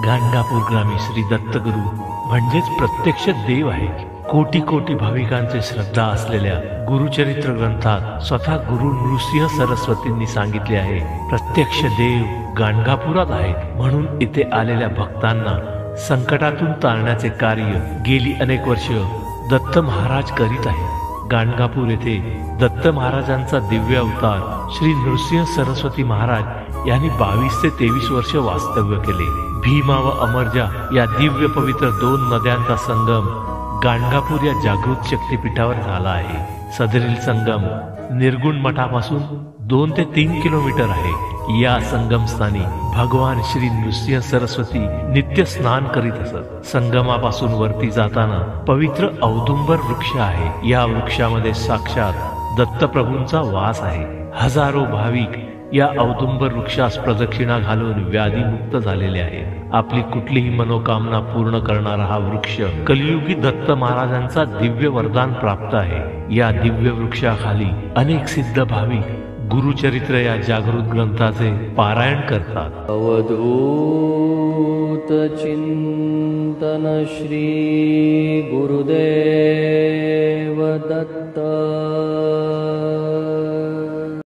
गाणगापूर ग्रामी श्री दत्तगुरू म्हणजेच प्रत्यक्ष देव आहे। कोटी कोटी भाविकांचे श्रद्धा असलेल्या गुरुचरित्र ग्रंथात स्वतः गुरु नृसिंह सरस्वतींनी सांगितले आहे, प्रत्यक्ष देव गाणगापुरात आहेत। म्हणून इथे आलेल्या भक्तांना संकटातून तारण्याचे कार्य गेली अनेक वर्ष दत्त महाराज करीत आहेत। गाणगापूर येथे दत्त महाराजांचा दिव्य अवतार श्री नृसिंह सरस्वती महाराज यांनी 22 ते 23 वर्ष वास्तव्य केले। भीमा व अमरजा या दिव्य पवित्र दोन नद्यांचा संगम गाणगापूर या जागृत शक्तिपीठावर झाला आहे। सदरील संगम निर्गुण मठापासून 2 ते 3 किलोमीटर आहे। या संगमस्थानी भगवान श्री नृसिंह सरस्वती नित्य स्नान करीत असत। संगमापासून वरती जाताना पवित्र औदुंबर वृक्ष आहे। या वृक्षामध्ये साक्षात दत्तप्रभूंचा वास आहे। हजारो भाविक या औदुंबर वृक्षास प्रदक्षिणा घालून व्याधीमुक्त झालेले आहेत। आपली कुठलीही मनोकामना पूर्ण करणारा हा वृक्ष कलियुगी दत्त महाराजांचा दिव्य वरदान प्राप्त आहे। या दिव्य वृक्षाखाली अनेक सिद्ध भाविक गुरुचरित्र या जागृत ग्रंथाचे पारायण करतात। अवधूत चिंतन श्री गुरुदेव